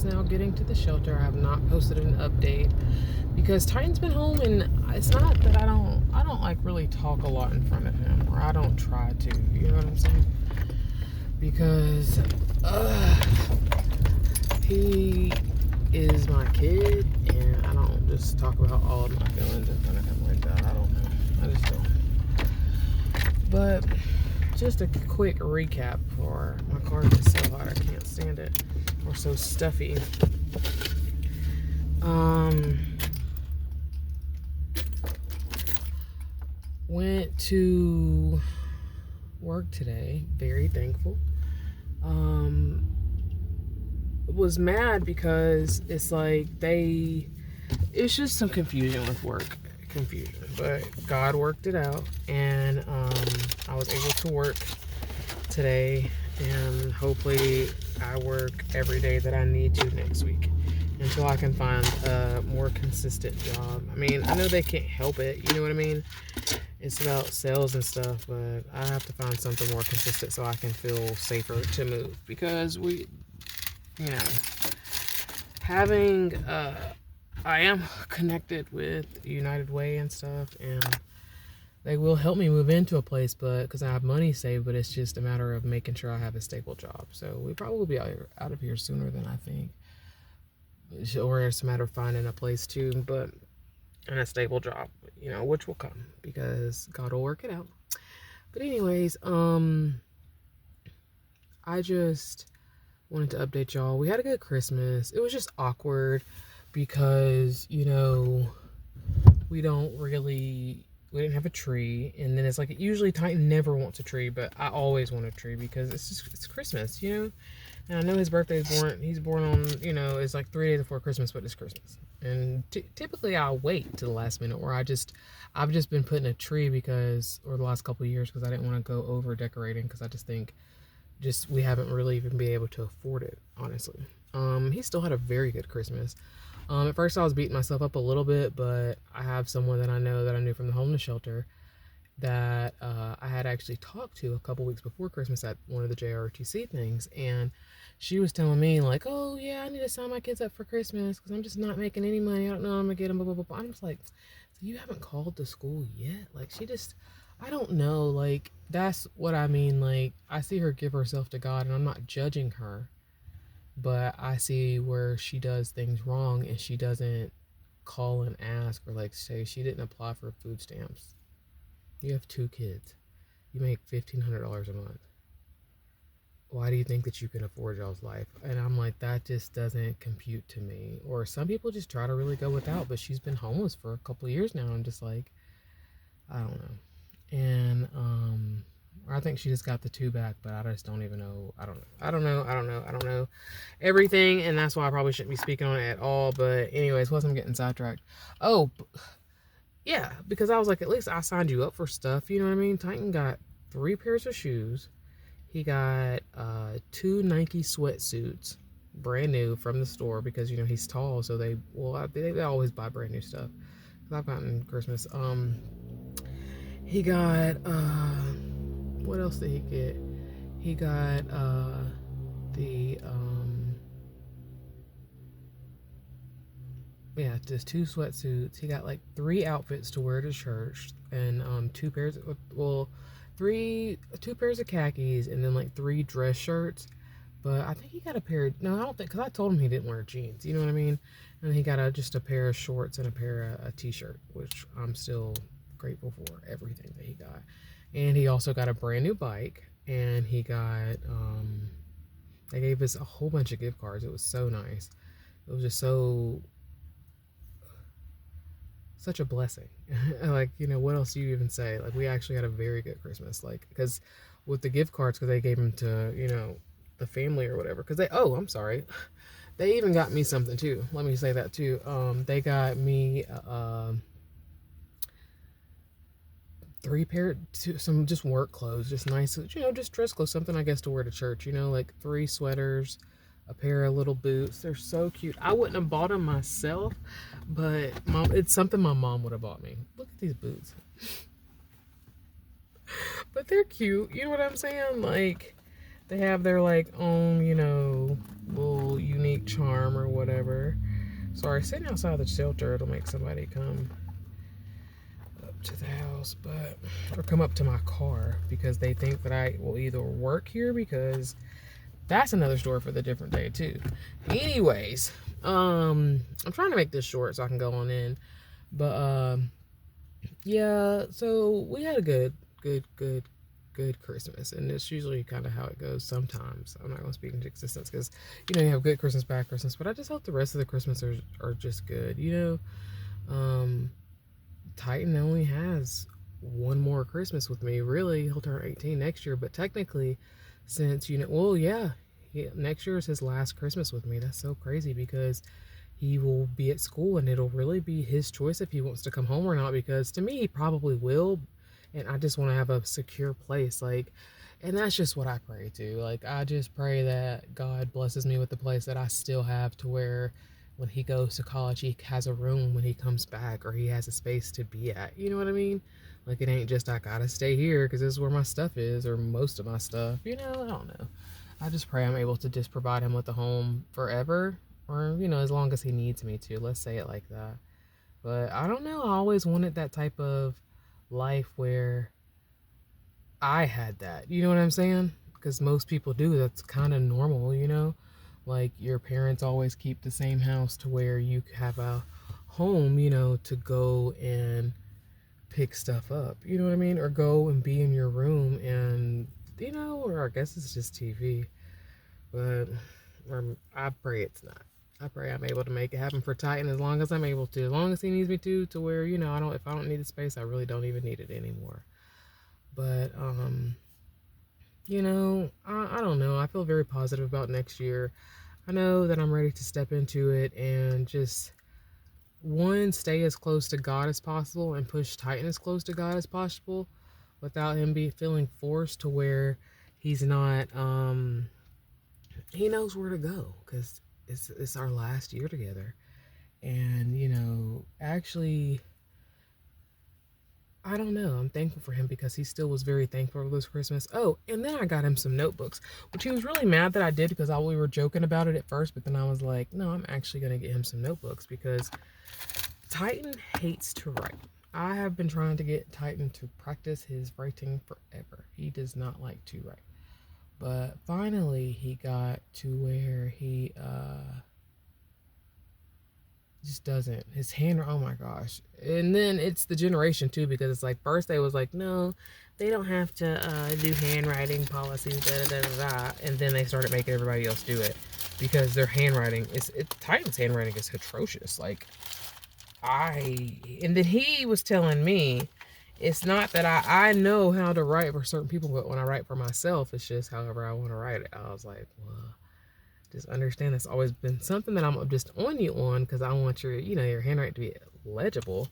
just now getting to the shelter. I have not posted an update because Titan's been home, and it's not that I don't like really talk a lot in front of him, or I don't try to. You know what I'm saying? Because he is my kid, and I don't just talk about all of my feelings in front of him like that. I don't know. I just don't. But just a quick recap for my car is so hot I can't stand it, or so stuffy. Went to work today, very thankful. Was mad because it's like it's just some confusion with work. But God worked it out, and I was able to work today, and hopefully I work every day that I need to next week until I can find a more consistent job. I mean, I know they can't help it, you know what I mean? It's about sales and stuff, but I have to find something more consistent so I can feel safer to move, because having I am connected with United Way and stuff, and they will help me move into a place, but because I have money saved, but it's just a matter of making sure I have a stable job. So we probably will be out of here sooner than I think, or it's a matter of finding a place too, but in a stable job, which will come because God will work it out. But anyways, I just wanted to update y'all. We had a good Christmas. It was just awkward because, we didn't have a tree. And then it's like, usually Titan never wants a tree, but I always want a tree because it's Christmas, And I know his birthday he's born on, it's like 3 days before Christmas, but it's Christmas. And typically I'll wait to the last minute, or I've just been putting a tree or the last couple of years, because I didn't want to go over decorating, because I just think we haven't really even been able to afford it, honestly. He still had a very good Christmas. At first I was beating myself up a little bit, but I have someone that I knew from the homeless shelter that I had actually talked to a couple weeks before Christmas at one of the JROTC things, and she was telling me like, oh yeah, I need to sign my kids up for Christmas because I'm just not making any money. I don't know how I'm gonna get them, blah, blah, blah. I'm just like, so you haven't called the school yet? Like, I don't know, like, that's what I mean. Like, I see her give herself to God, and I'm not judging her, but I see where she does things wrong, and she doesn't call and ask, or like say she didn't apply for food stamps. You have 2 kids. You make $1,500 a month. Why do you think that you can afford y'all's life? And I'm like, that just doesn't compute to me. Or some people just try to really go without, but she's been homeless for a couple of years now. I'm just like, I don't know. And I think she just got the 2 back, but I just don't even know. I don't know everything, and that's why I probably shouldn't be speaking on it at all. But anyways, plus I'm getting sidetracked. Oh, yeah, because I was like, at least I signed you up for stuff, you know what I mean? Titan got 3 pairs of shoes. He got 2 Nike sweatsuits, brand new from the store, because he's tall, so they always buy brand new stuff. Cause I've gotten Christmas. He got what else did he get? He got just 2 sweatsuits. He got like 3 outfits to wear to church, and 2 pairs of, 2 pairs of khakis, and then like 3 dress shirts. But I think he got I don't think, because I told him he didn't wear jeans, you know what I mean? And he got just a pair of shorts and a pair of a t-shirt, which I'm still grateful for everything that he got. And he also got a brand new bike, and he got they gave us a whole bunch of gift cards. It was so nice. It was just such a blessing. Like, what else do you even say? Like, we actually had a very good Christmas, like, because with the gift cards, because they gave them to the family or whatever, because I'm sorry, they even got me something too. Let me say that too. They got me 3 pair, some just work clothes, just nice, just dress clothes, something I guess to wear to church, like 3 sweaters, a pair of little boots. They're so cute. I wouldn't have bought them myself, but it's something my mom would have bought me. Look at these boots. But they're cute, you know what I'm saying? Like, they have their like own, little unique charm or whatever. Sorry, sitting outside the shelter, it'll make somebody come up to the house, but or come up to my car because they think that I will either work here, because that's another story for the different day too. Anyways, I'm trying to make this short so I can go on in. But yeah, so we had a good Christmas, and it's usually kind of how it goes sometimes. I'm not going to speak into existence because, you have good Christmas, bad Christmas, but I just hope the rest of the Christmas are just good, Titan only has one more Christmas with me. Really, he'll turn 18 next year, but technically, since, well, yeah, next year is his last Christmas with me. That's so crazy because he will be at school and it'll really be his choice if he wants to come home or not, because to me he probably will, and I just want to have a secure place, and that's just what I pray to. I just pray that God blesses me with the place that I still have, to where when he goes to college he has a room when he comes back, or he has a space to be at, you know what I mean? It ain't just I gotta stay here because this is where my stuff is, or most of my stuff, I don't know. I just pray I'm able to just provide him with a home forever, or as long as he needs me to. Let's say it like that. But I don't know. I always wanted that type of life where I had that. You know what I'm saying? Because most people do. That's kind of normal. Your parents always keep the same house to where you have a home, to go and pick stuff up. You know what I mean? Or go and be in your room and, or I guess it's just TV. But I pray it's not. I pray I'm able to make it happen for Titan as long as I'm able to. As long as he needs me to where, if I don't need the space, I really don't even need it anymore. But, I don't know. I feel very positive about next year. I know that I'm ready to step into it and just, one, stay as close to God as possible and push Titan as close to God as possible without him feeling forced to where he's not, he knows where to go, because it's our last year together. And actually, I don't know, I'm thankful for him because he still was very thankful this Christmas. Oh, and then I got him some notebooks, which he was really mad that I did, because we were joking about it at first, but then I was like, no, I'm actually going to get him some notebooks because Titan hates to write. I have been trying to get Titan to practice his writing forever. He does not like to write. But finally, he got to where he just doesn't. His hand, oh my gosh. And then it's the generation too, because it's first they was like, no, they don't have to do handwriting policies, da da da da. And then they started making everybody else do it because their handwriting Titan's handwriting is atrocious. And then he was telling me, it's not that I know how to write for certain people, but when I write for myself, it's just however I want to write it. I was like, well, just understand that's always been something that I'm just on you on, because I want your handwriting to be legible.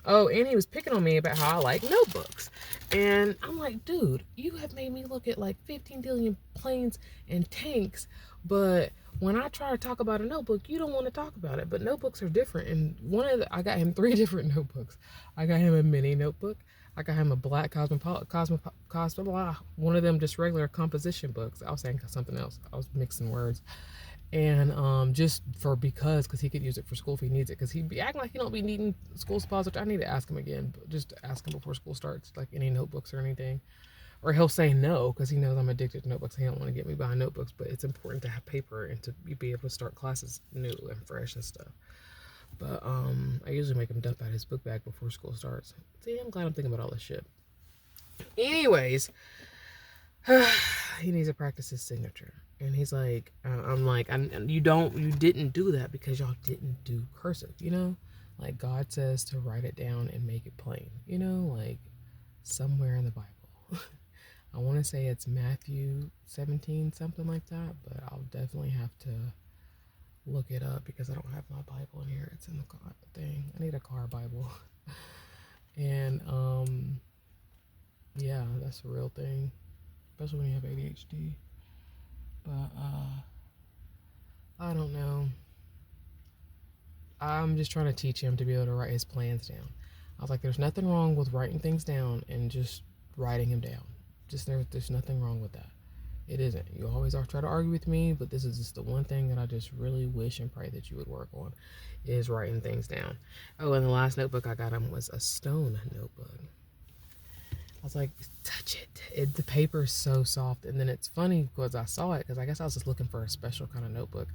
Oh, and he was picking on me about how I like notebooks. And I'm like, dude, you have made me look at 15 billion planes and tanks, but when I try to talk about a notebook, you don't want to talk about it. But notebooks are different. And I got him 3 different notebooks. I got him a mini notebook. I got him a black one of them just regular composition books. I was saying something else. I was mixing words. And just because he could use it for school if he needs it, because he'd be acting like he don't be needing school supplies, which I need to ask him again, but just ask him before school starts, any notebooks or anything. Or he'll say no because he knows I'm addicted to notebooks. He don't want to get me buying notebooks, but it's important to have paper and to be able to start classes new and fresh and stuff. But I usually make him dump out his book bag before school starts. See, I'm glad I'm thinking about all this shit. Anyways, he needs to practice his signature. And he's like, I'm like, you didn't do that because y'all didn't do cursive, God says to write it down and make it plain, somewhere in the Bible. I want to say it's Matthew 17, something like that, but I'll definitely have to look it up because I don't have my Bible in here. It's in the car thing. I need a car Bible. And yeah, that's a real thing, especially when you have ADHD. But I don't know. I'm just trying to teach him to be able to write his plans down. I was like, there's nothing wrong with writing things down and just writing them down. There's nothing wrong with that. It isn't. You always are try to argue with me, but this is just the one thing that I just really wish and pray that you would work on, is writing things down. Oh, and the last notebook I got him was a stone notebook. I was like, touch it. The paper is so soft. And then it's funny because I saw it, because I guess I was just looking for a special kind of notebook.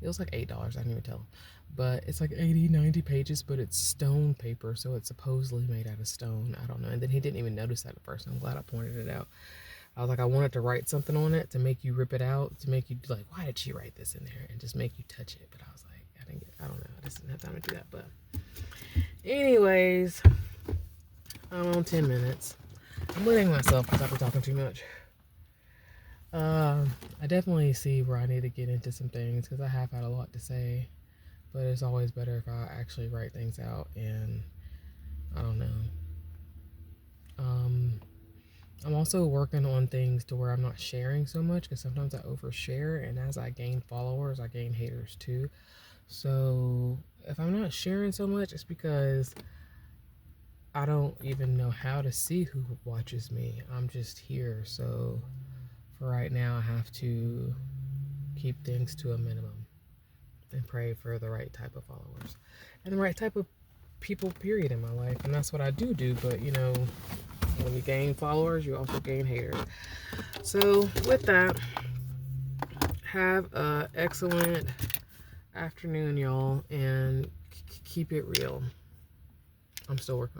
It was like $8. I didn't even tell. But it's like 80, 90 pages, but it's stone paper. So it's supposedly made out of stone. I don't know. And then he didn't even notice that at first. I'm glad I pointed it out. I was like, I wanted to write something on it to make you rip it out, to make you like, why did she write this in there? And just make you touch it. But I was like, I don't know. I just didn't have time to do that. But anyways, I'm on 10 minutes. I'm letting myself because I've been talking too much. I definitely see where I need to get into some things because I have had a lot to say, but it's always better if I actually write things out. And I don't know. I'm also working on things to where I'm not sharing so much, because sometimes I overshare, and as I gain followers, I gain haters too. So if I'm not sharing so much, it's because I don't even know how to see who watches me. I'm just here. So for right now, I have to keep things to a minimum and pray for the right type of followers and the right type of people, period, in my life. And that's what I do. But you know, when you gain followers, you also gain haters. So with that, have a excellent afternoon, y'all, and keep it real. I'm still working on it.